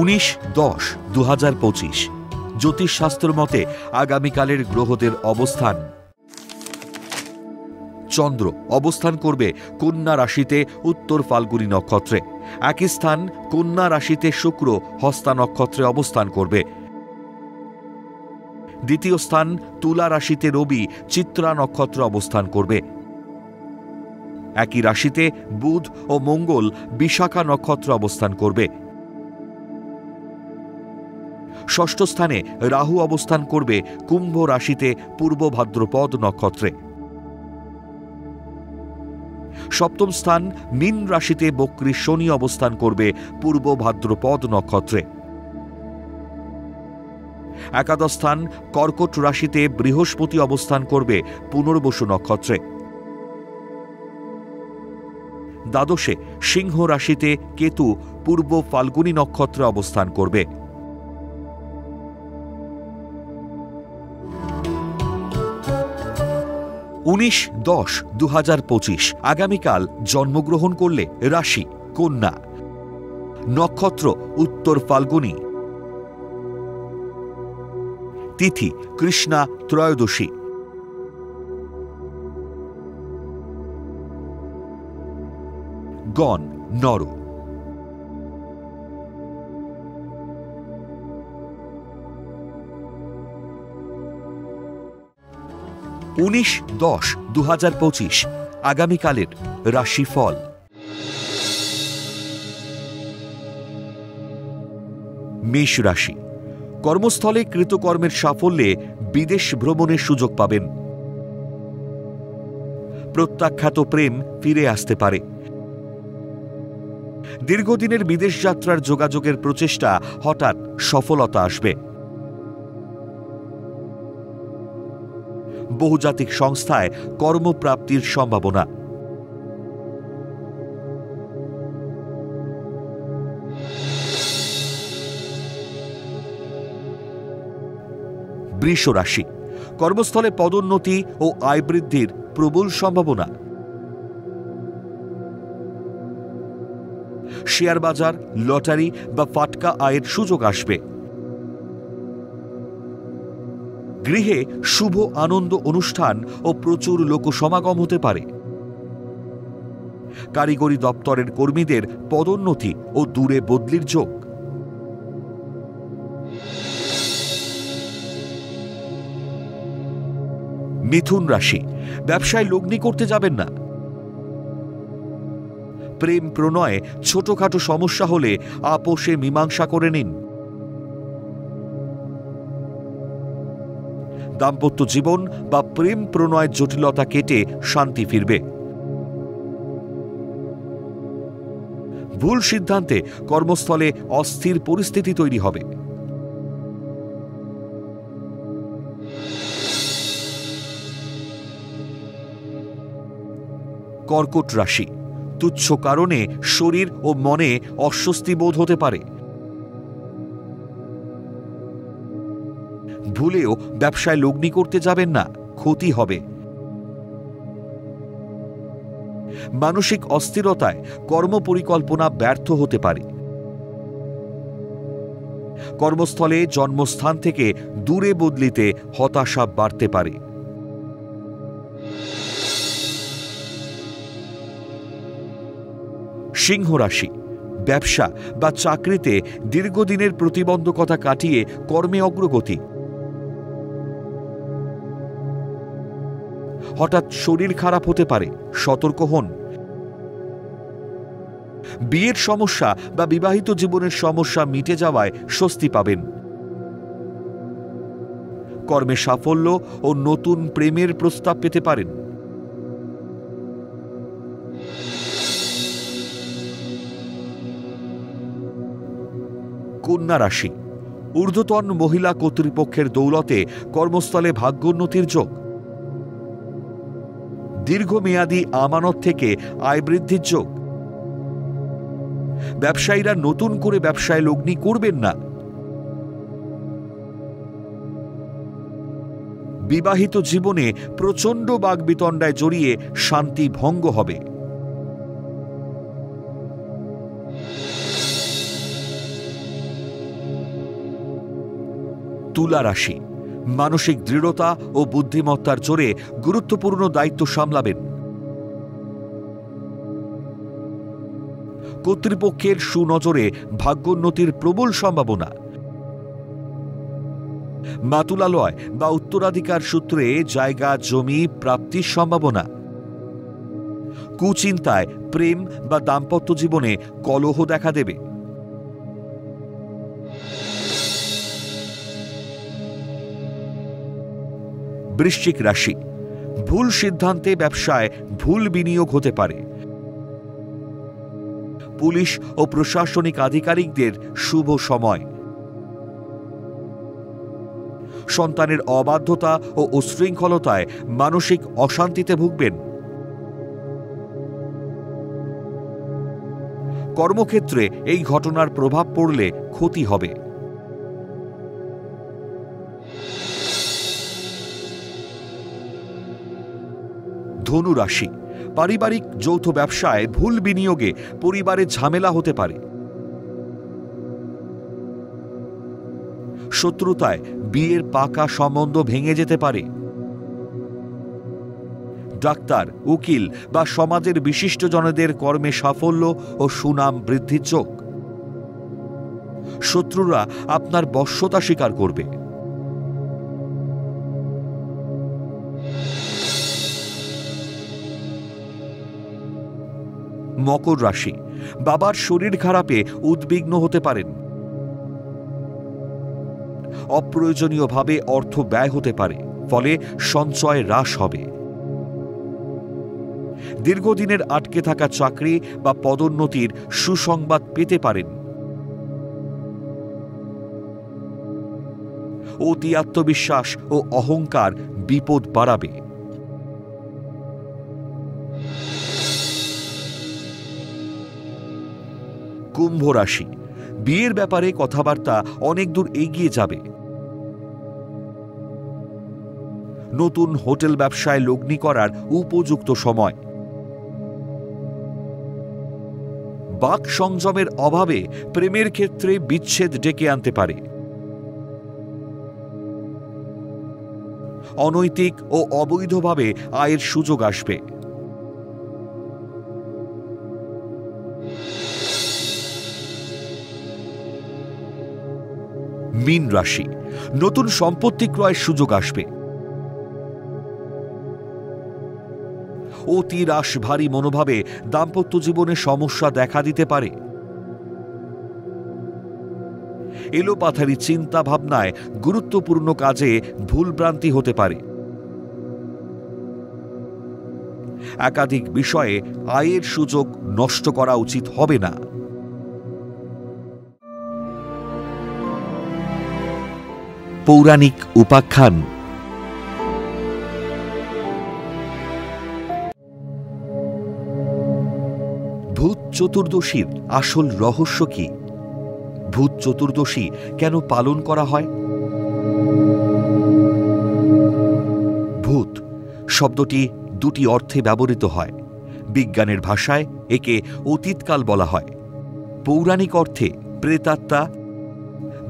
19-10-2025 জ্যোতিষশাস্ত্র মতে আগামীকালের গ্রহদের অবস্থান। চন্দ্র অবস্থান করবে কন্যা রাশিতে উত্তর ফাল্গুনী নক্ষত্রে। একই স্থান কন্যা রাশিতে শুক্র হস্তা নক্ষত্রে অবস্থান করবে। দ্বিতীয় স্থান তুলা রাশিতে রবি চিত্রা নক্ষত্রে অবস্থান করবে। একই রাশিতে বুধ ও মঙ্গল বিশাখা নক্ষত্রে অবস্থান করবে। ষষ্ঠ স্থানে রাহু অবস্থান করবে কুম্ভ রাশিতে পূর্ব ভাদ্রপদ নক্ষত্রে। সপ্তম স্থান মীন রাশিতে বক্রী শনি অবস্থান করবে পূর্ব ভাদ্রপদ নক্ষত্রে। একাদশ স্থান কর্কট রাশিতে বৃহস্পতি অবস্থান করবে পুনর্বসু নক্ষত্রে। দ্বাদশে সিংহ রাশিতে কেতু পূর্ব ফাল্গুনী নক্ষত্রে অবস্থান করবে। উনিশ 10-2025 আগামীকাল জন্মগ্রহণ করলে রাশি কন্যা, নক্ষত্র উত্তর ফাল্গুনী, তিথি কৃষ্ণা ত্রয়োদশী, গণ নর। 19-10-2025 আগামীকালের রাশিফল। মেষ রাশি, কর্মস্থলে কৃতকর্মের সাফল্যে বিদেশ ভ্রমণের সুযোগ পাবেন। প্রত্যাখ্যাত প্রেম ফিরে আসতে পারে। দীর্ঘদিনের বিদেশ যাত্রার যোগাযোগের প্রচেষ্টা হঠাৎ সফলতা আসবে। বহুজাতিক সংস্থায় কর্মপ্রাপ্তির সম্ভাবনা। বৃষ রাশি, কর্মস্থলে পদোন্নতি ও আয় বৃদ্ধির প্রবল সম্ভাবনা। শেয়ার বাজার, লটারি বা ফাটকা আয়ের সুযোগ আসবে। গৃহে শুভ আনন্দ অনুষ্ঠান ও প্রচুর লোকসমাগম হতে পারে। কারিগরি দপ্তরের কর্মীদের পদোন্নতি ও দূরে বদলির যোগ। মিথুন রাশি, ব্যবসায় লগ্নি করতে যাবেন না। প্রেম প্রণয়ে ছোটখাটো সমস্যা হলে আপোষে মীমাংসা করে নিন। দাম্পত্য জীবন বা প্রেম প্রণয়ের জটিলতা কেটে শান্তি ফিরবে। ভুল সিদ্ধান্তে কর্মস্থলে অস্থির পরিস্থিতি তৈরি হবে। কর্কট রাশি, তুচ্ছ কারণে শরীর ও মনে অস্বস্তি বোধ হতে পারে। ভুলেও ব্যবসায় লগ্নি করতে যাবেন না, ক্ষতি হবে। মানসিক অস্থিরতায় কর্মপরিকল্পনা ব্যর্থ হতে পারে। কর্মস্থলে জন্মস্থান থেকে দূরে বদলিতে হতাশা বাড়তে পারে। সিংহ রাশি, ব্যবসা বা চাকরিতে দীর্ঘদিনের প্রতিবন্ধকতা কাটিয়ে কর্মে অগ্রগতি। হঠাৎ শরীর খারাপ হতে পারে, সতর্ক হন। বিয়ের সমস্যা বা বিবাহিত জীবনের সমস্যা মিটে যাওয়ায় স্বস্তি পাবেন। কর্মে সাফল্য ও নতুন প্রেমের প্রস্তাব পেতে পারেন। কন্যা রাশি, ঊর্ধ্বতন মহিলা কর্তৃপক্ষের দৌলতে কর্মস্থলে ভাগ্যোন্নতির যোগ। দীর্ঘমেয়াদী আমানত থেকে আয় বৃদ্ধির যোগ। ব্যবসায়ীরা নতুন করে ব্যবসায় লগ্নি করবেন না। বিবাহিত জীবনে প্রচণ্ড বাগবিতণ্ডায় জড়িয়ে শান্তি ভঙ্গ হবে। তুলা রাশি, মানসিক দৃঢ়তা ও বুদ্ধিমত্তার জোরে গুরুত্বপূর্ণ দায়িত্ব সামলাবেন। কর্তৃপক্ষের সুনজরে ভাগ্যোন্নতির প্রবল সম্ভাবনা। মাতুলালয় বা উত্তরাধিকার সূত্রে জায়গা জমি প্রাপ্তির সম্ভাবনা। কুচিন্তায় প্রেম বা দাম্পত্য জীবনে কলহ দেখা দেবে। বৃশ্চিক রাশি, ভুল সিদ্ধান্তে ব্যবসায় ভুল বিনিয়োগ হতে পারে। পুলিশ ও প্রশাসনিক আধিকারিকদের শুভ সময়। সন্তানের অবাধ্যতা ও উচ্ছৃঙ্খলতায় মানসিক অশান্তিতে ভুগবেন। কর্মক্ষেত্রে এই ঘটনার প্রভাব পড়লে ক্ষতি হবে। ধনু রাশি, পারিবারিক যৌথ ব্যবসায় ভুল বিনিয়োগে পরিবারে ঝামেলা হতে পারে। শত্রুতায় বিয়ের পাকা সম্বন্ধ ভেঙে যেতে পারে। ডাক্তার, উকিল বা সমাজের বিশিষ্টজনদের কর্মে সাফল্য ও সুনাম বৃদ্ধির যোগ। শত্রুরা আপনার বশ্যতা স্বীকার করবে। মকর রাশি, বাবার শরীর খারাপে উদ্বিগ্ন হতে পারেন। অপ্রয়োজনীয়ভাবে অর্থ ব্যয় হতে পারে, ফলে সঞ্চয় হ্রাস হবে। দীর্ঘদিনের আটকে থাকা চাকরি বা পদোন্নতির সুসংবাদ পেতে পারেন। অতি আত্মবিশ্বাস ও অহংকার বিপদ বাড়াবে। কুম্ভ রাশি, বিয়ের ব্যাপারে কথাবার্তা অনেক দূর এগিয়ে যাবে। নতুন হোটেল ব্যবসায় লগ্নি করার উপযুক্ত সময়। বাক সংযমের অভাবে প্রেমের ক্ষেত্রে বিচ্ছেদ ডেকে আনতে পারে। অনৈতিক ও অবৈধভাবে আয়ের সুযোগ আসবে। মীন রাশি, নতুন সম্পত্তি ক্রয়ের সুযোগ আসবে। অতি রাশভারী মনোভাবে দাম্পত্য জীবনে সমস্যা দেখা দিতে পারে। এলোপাথারি চিন্তা ভাবনায় গুরুত্বপূর্ণ কাজে ভুলভ্রান্তি হতে পারে। একাধিক বিষয়ে আয়ের সুযোগ নষ্ট করা উচিত হবে না। পৌরাণিক উপাখ্যান। ভূত চতুর্দশীর আসল রহস্য কি? ভূত চতুর্দশী কেন পালন করা হয়? ভূত শব্দটি দুটি অর্থে ব্যবহৃত হয়। বিজ্ঞানের ভাষায় একে অতীতকাল বলা হয়। পৌরাণিক অর্থে প্রেতাত্মা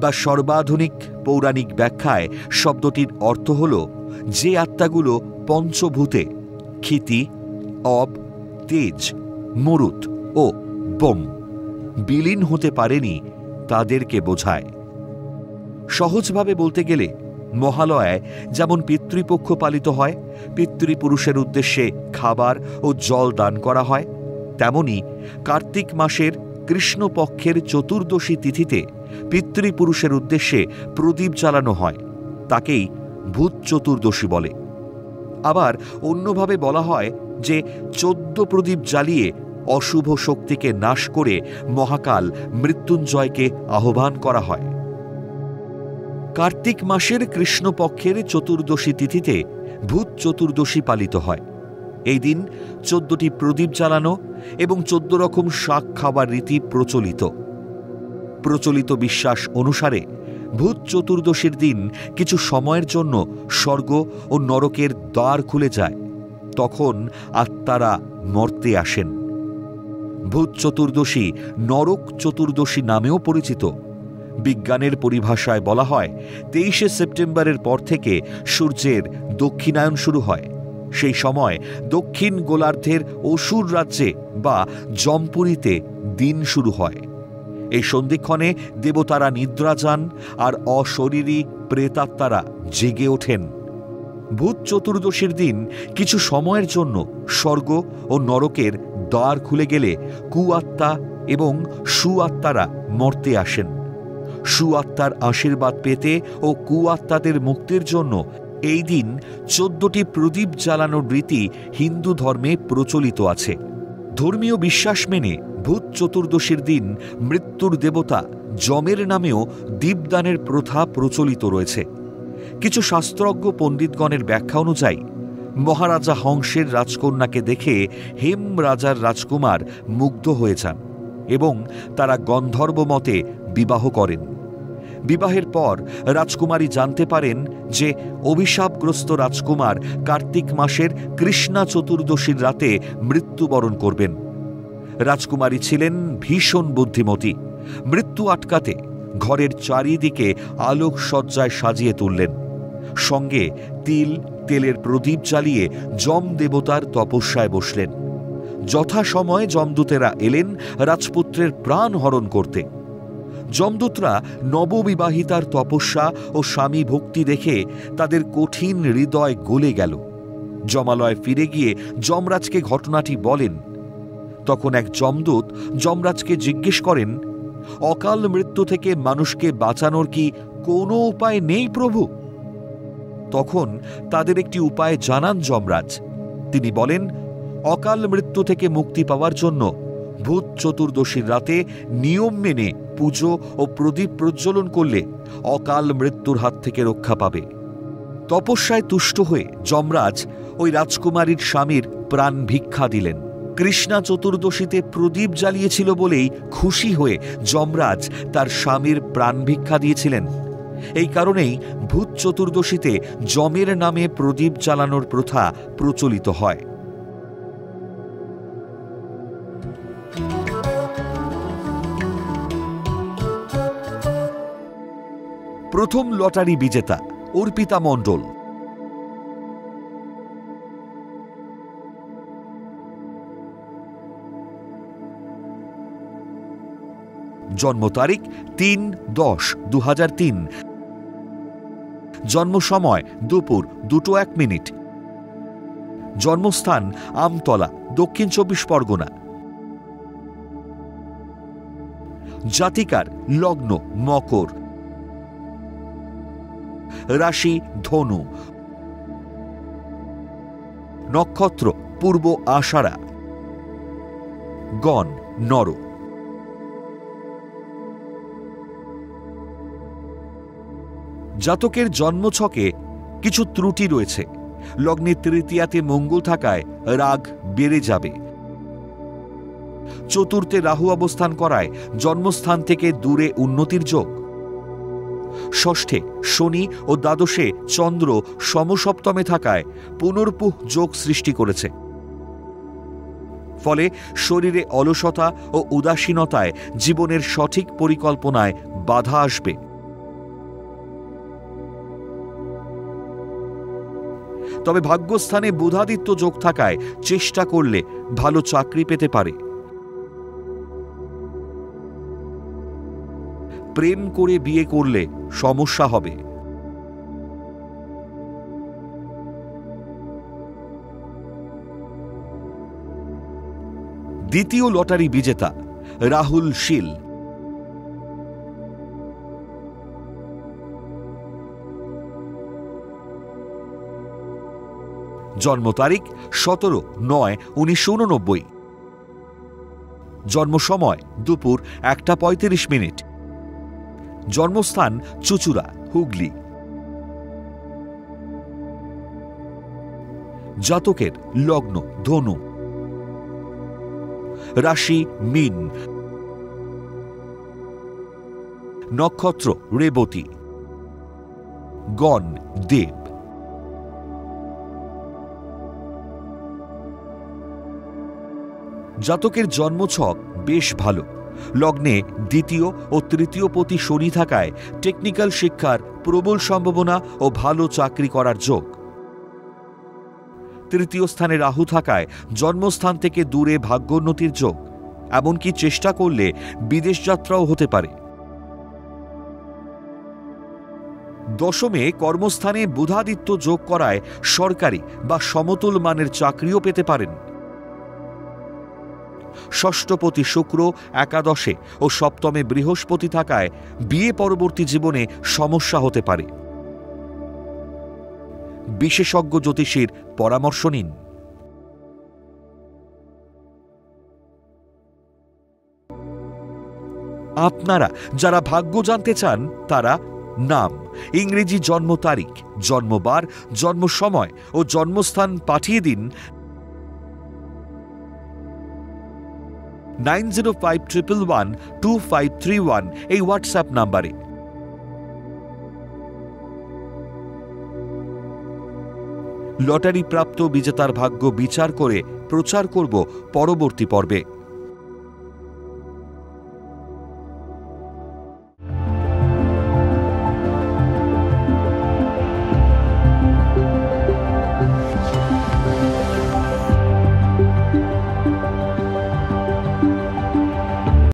বা সর্বাধুনিক পৌরাণিক ব্যাখ্যায় শব্দটির অর্থ হল যে আত্মাগুলো পঞ্চভূতে ক্ষিতি, অব, তেজ, মরুত ও বোম বিলীন হতে পারেনি তাদেরকে বোঝায়। সহজভাবে বলতে গেলে মহালয়ায় যেমন পিতৃপক্ষ পালিত হয়, পিতৃপুরুষের উদ্দেশ্যে খাবার ও জল দান করা হয়, তেমনি কার্তিক মাসের কৃষ্ণপক্ষের চতুর্দশী তিথিতে পিতৃপুরুষের উদ্দেশ্যে প্রদীপ জ্বালানো হয়। তাকেই ভূত চতুর্দশী বলে। আবার অন্যভাবে বলা হয় যে 14 প্রদীপ জ্বালিয়ে অশুভ শক্তিকে নাশ করে মহাকাল মৃত্যুঞ্জয়কে আহ্বান করা হয়। কার্তিক মাসের কৃষ্ণপক্ষের চতুর্দশী তিথিতে ভূত চতুর্দশী পালিত হয়। এই দিন 14টি প্রদীপ জ্বালানো এবং 14 রকম শাক খাবার রীতি প্রচলিত বিশ্বাস অনুসারে ভূত চতুর্দশীর দিন কিছু সময়ের জন্য স্বর্গ ও নরকের দ্বার খুলে যায়। তখন আত্মারা মর্তে আসেন। ভূত চতুর্দশী নরক চতুর্দশী নামেও পরিচিত। বিজ্ঞানের পরিভাষায় বলা হয় 23শে সেপ্টেম্বরের পর থেকে সূর্যের দক্ষিণায়ন শুরু হয়। সেই সময় দক্ষিণ গোলার্ধের অসুর রাজ্যে বা জমপুরীতে দিন শুরু হয়। এই সন্ধিক্ষণে দেবতারা নিদ্রা যান আর অশরীরী প্রেতাত্মারা জেগে ওঠেন। ভূত চতুর্দশীর দিন কিছু সময়ের জন্য স্বর্গ ও নরকের দ্বার খুলে গেলে কুআত্মা এবং সুআত্মারা মর্তে আসেন। সুআত্মার আশীর্বাদ পেতে ও কুআত্মাদের মুক্তির জন্য এই দিন 14টি প্রদীপ জ্বালানোর রীতি হিন্দু ধর্মে প্রচলিত আছে। ধর্মীয় বিশ্বাস মেনে ভূত চতুর্দশীর দিন মৃত্যুর দেবতা যমের নামেও দীপদানের প্রথা প্রচলিত রয়েছে। কিছু শাস্ত্রজ্ঞ পণ্ডিতগণের ব্যাখ্যা অনুযায়ী মহারাজা হংসের রাজকন্যাকে দেখে হেম রাজার রাজকুমার মুগ্ধ হয়ে যান এবং তারা গন্ধর্ব মতে বিবাহ করেন। বিবাহের পর রাজকুমারী জানতে পারেন যে অভিশাপগ্রস্ত রাজকুমার কার্তিক মাসের কৃষ্ণা চতুর্দশীর রাতে মৃত্যুবরণ করবেন। রাজকুমারী ছিলেন ভীষণ বুদ্ধিমতী। মৃত্যু আটকাতে ঘরের চারিদিকে আলোকসজ্জায় সাজিয়ে তুললেন। সঙ্গে তেলের প্রদীপ জ্বালিয়ে যম দেবতার তপস্যায় বসলেন। যথাসময়ে যমদূতেরা এলেন রাজপুত্রের প্রাণ হরণ করতে। যমদূতরা নববিবাহিতার তপস্যা ও স্বামী ভক্তি দেখে তাদের কঠিন হৃদয় গলে গেল। যমালয়ে ফিরে গিয়ে যমরাজকে ঘটনাটি বলেন। তখন এক যমদূত যমরাজকে জিজ্ঞেস করেন, অকাল মৃত্যু থেকে মানুষকে বাঁচানোর কি কোনো উপায় নেই প্রভু? তখন তাদের একটি উপায় জানান যমরাজ। তিনি বলেন, অকাল মৃত্যু থেকে মুক্তি পাওয়ার জন্য ভূত চতুর্দশীর রাতে নিয়ম মেনে পুজো ও প্রদীপ প্রজ্বলন করলে অকাল মৃত্যুর হাত থেকে রক্ষা পাবে। তপস্যায় তুষ্ট হয়ে যমরাজ ওই রাজকুমারীর স্বামীর প্রাণ ভিক্ষা দিলেন। কৃষ্ণা চতুর্দশীতে প্রদীপ জ্বালিয়েছিল বলেই খুশি হয়ে যমরাজ তার স্বামীর প্রাণ ভিক্ষা দিয়েছিলেন। এই কারণেই ভূত চতুর্দশীতে যমের নামে প্রদীপ জ্বালানোর প্রথা প্রচলিত হয়। প্রথম লটারি বিজেতা অর্পিতা মণ্ডল। জন্ম তারিখ 3-10-2003। জন্ম সময় দুপুর 2:01। জন্মস্থান আমতলা, দক্ষিণ 24 পরগনা। জাতিকার লগ্ন মকর, রাশি ধনু, নক্ষত্র পূর্ব আষাঢ়া, গণ নর। জাতকের জন্মছকে কিছু ত্রুটি রয়েছে। লগ্নের তৃতীয়াতে মঙ্গল থাকায় রাগ বেড়ে যাবে। চতুর্থে রাহু অবস্থান করায় জন্মস্থান থেকে দূরে উন্নতির যোগ। ষষ্ঠে শনি ও দ্বাদশে চন্দ্র সমসপ্তমে থাকায় পুনর্পুহ যোগ সৃষ্টি করেছে। ফলে শরীরে অলসতা ও উদাসীনতায় জীবনের সঠিক পরিকল্পনায় বাধা আসবে। তবে ভাগ্যস্থানে বুধাদিত্য যোগ থাকায় চেষ্টা করলে ভালো চাকরি পেতে পারে। প্রেম করে বিয়ে করলে সমস্যা হবে। দ্বিতীয় লটারি বিজেতা রাহুল শীল। জন্ম তারিখ 17-9-1989। জন্ম সময় দুপুর 1:35। জন্মস্থান চুচুড়া, হুগলি। জাতকের লগ্ন ধনু, রাশি মীন, নক্ষত্র রেবতী, গণ দেব। জাতকের জন্মছক বেশ ভালো। লগ্নে দ্বিতীয় ও তৃতীয় পতি শনি থাকায় টেকনিক্যাল শিক্ষার প্রবল সম্ভাবনা ও ভালো চাকরি করার যোগ। তৃতীয় স্থানে রাহু থাকায় জন্মস্থান থেকে দূরে ভাগ্যোন্নতির যোগ, এমনকি চেষ্টা করলে বিদেশ যাত্রাও হতে পারে। দশমে কর্মস্থানে বুধাদিত্য যোগ করায় সরকারি বা সমতুল মানের চাকরিও পেতে পারেন। ষষ্ঠপতি শুক্র একাদশে ও সপ্তমে বৃহস্পতি থাকায় বিয়ে পরবর্তী জীবনে সমস্যা হতে পারে। বিশেষজ্ঞ জ্যোতিষীর পরামর্শ নিন। আপনারা যারা ভাগ্য জানতে চান তারা নাম, ইংরেজি জন্ম তারিখ, জন্মবার, জন্ম সময় ও জন্মস্থান পাঠিয়ে দিন 9051112531 এই হোয়াটসঅ্যাপ নাম্বারে। লটারি প্রাপ্ত বিজেতার ভাগ্য বিচার করে প্রচার করব পরবর্তী পর্বে।